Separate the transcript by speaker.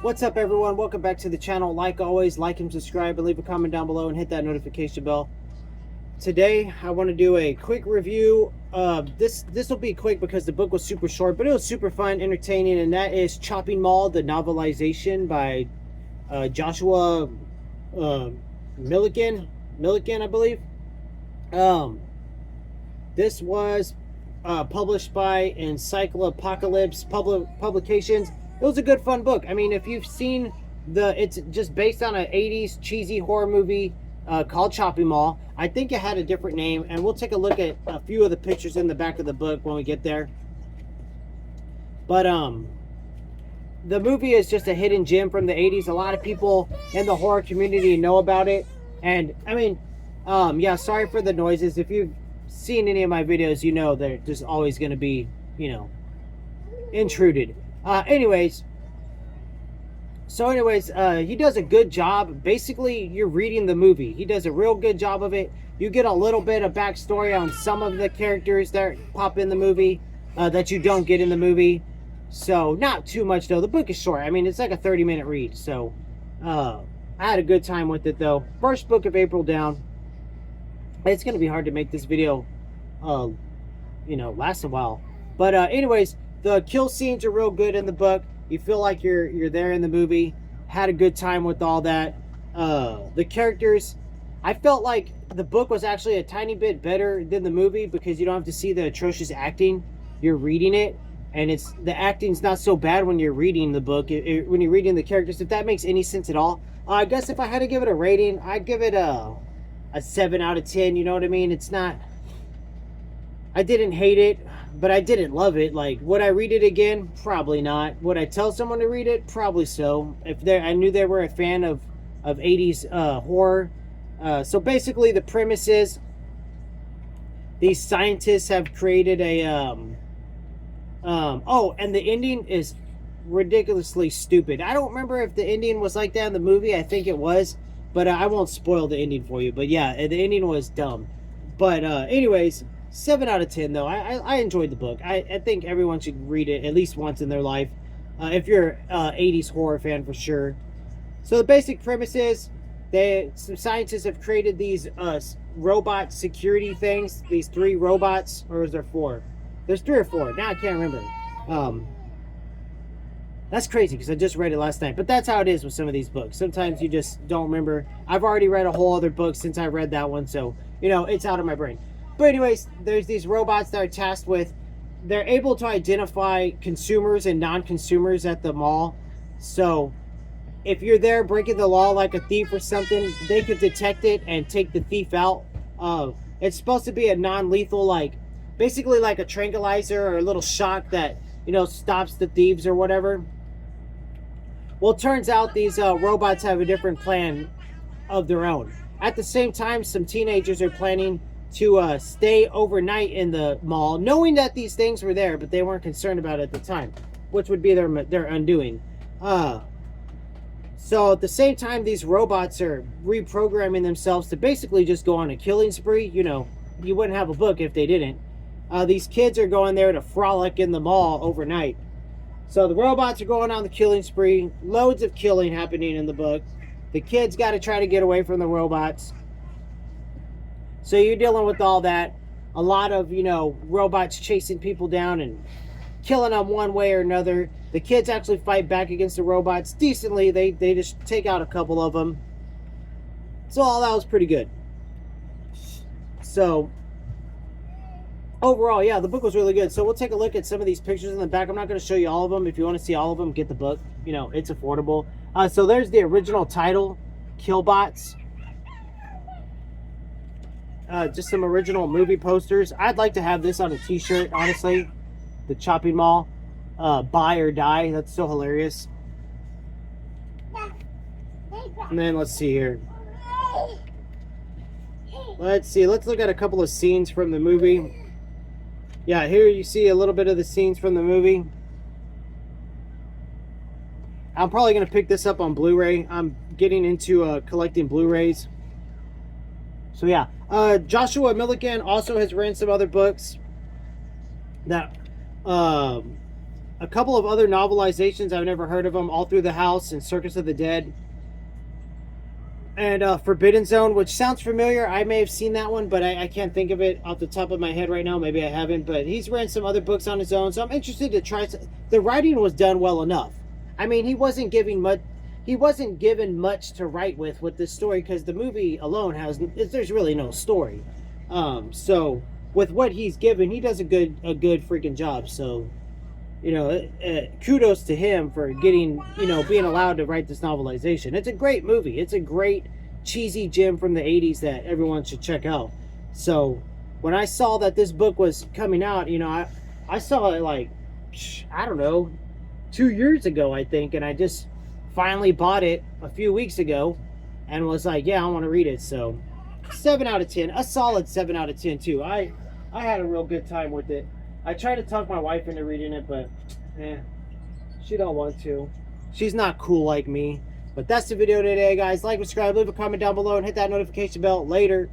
Speaker 1: What's up, everyone? Welcome back to the channel. Like always, like and subscribe and leave a comment down below and hit that notification bell. Today I want to do a quick review. This will be quick because the book was super short, but it was super fun, entertaining, and that is Chopping Mall, the novelization by Joshua Millican, I believe. This was published by Encyclopocalypse Publications. It was a good, fun book. I mean, if you've seen it's just based on an 80s cheesy horror movie called Chopping Mall. I think it had a different name, and we'll take a look at a few of the pictures in the back of the book when we get there. But the movie is just a hidden gem from the 80s. A lot of people in the horror community know about it. And I mean, yeah, sorry for the noises. If you've seen any of my videos, you know they're just always going to be, intruded. Anyways, he does a good job. Basically, you're reading the movie. He does a real good job of it. You get a little bit of backstory on some of the characters that pop in the movie that you don't get in the movie. So, not too much, though. The book is short. I mean, it's like a 30-minute read. So, I had a good time with it, though. First book of April down. It's going to be hard to make this video, last a while. But anyways, the kill scenes are real good in the book. You feel like you're there in the movie. Had a good time with all that. The characters, I felt like the book was actually a tiny bit better than the movie because you don't have to see the atrocious acting. You're reading it, and the acting's not so bad when you're reading the book. When you're reading the characters, if that makes any sense at all. I guess if I had to give it a rating, I'd give it a 7 out of 10. You know what I mean? It's not. I didn't hate it, but I didn't love it. Like, would I read it again? Probably not. Would I tell someone to read it? Probably so. I knew they were a fan of 80s horror. So basically, the premise is these scientists have created a and the ending is ridiculously stupid. I don't remember if the ending was like that in the movie. I think it was, but I won't spoil the ending for you. But yeah, the ending was dumb. But anyways, 7 out of 10 though. I enjoyed the book. I think everyone should read it at least once in their life. If you're an 80s horror fan, for sure. So the basic premise is some scientists have created these robot security things. These 3 robots, or is there 4? There's 3 or 4. Now I can't remember. That's crazy because I just read it last night. But that's how it is with some of these books. Sometimes you just don't remember. I've already read a whole other book since I read that one. So, it's out of my brain. But anyways, there's these robots that are tasked with, they're able to identify consumers and non-consumers at the mall. So if you're there breaking the law like a thief or something, they could detect it and take the thief out. It's supposed to be a non-lethal, basically like a tranquilizer or a little shock that, stops the thieves or whatever. Well, it turns out these robots have a different plan of their own. At the same time, some teenagers are planning to stay overnight in the mall, knowing that these things were there, but they weren't concerned about it at the time, which would be their undoing. So at the same time, these robots are reprogramming themselves to basically just go on a killing spree. You wouldn't have a book if they didn't. These kids are going there to frolic in the mall overnight. So the robots are going on the killing spree. Loads of killing happening in the book. The kids got to try to get away from the robots. So you're dealing with all that. A lot of, robots chasing people down and killing them one way or another. The kids actually fight back against the robots decently. They just take out a couple of them. So all that was pretty good. So overall, yeah, the book was really good. So we'll take a look at some of these pictures in the back. I'm not going to show you all of them. If you want to see all of them, get the book. It's affordable. So there's the original title, Killbots. Just some original movie posters. I'd like to have this on a t-shirt, honestly. The Chopping Mall. Buy or Die. That's so hilarious. And then let's see here. Let's look at a couple of scenes from the movie. Yeah, here you see a little bit of the scenes from the movie. I'm probably going to pick this up on Blu-ray. I'm getting into collecting Blu-rays. So yeah, Joshua Millican also has written some other books that a couple of other novelizations. I've never heard of them. All Through the House and Circus of the Dead. And Forbidden Zone, which sounds familiar. I may have seen that one, but I can't think of it off the top of my head right now. Maybe I haven't. But he's written some other books on his own, so I'm interested to try. The writing was done well enough. I mean, he wasn't given much to write with this story, because the movie alone there's really no story. So with what he's given, he does a good freaking job. So, kudos to him for getting, being allowed to write this novelization. It's a great movie. It's a great cheesy gem from the 80s that everyone should check out. So when I saw that this book was coming out, I saw it like, I don't know, 2 years ago, I think. And I just finally bought it a few weeks ago and was like, yeah, I want to read it. So 7 out of 10, a solid 7 out of 10 too. I had a real good time with it. I tried to talk my wife into reading it, but she don't want to. She's not cool like me. But that's the video today, guys. Like, subscribe, leave a comment down below, and hit that notification bell. Later.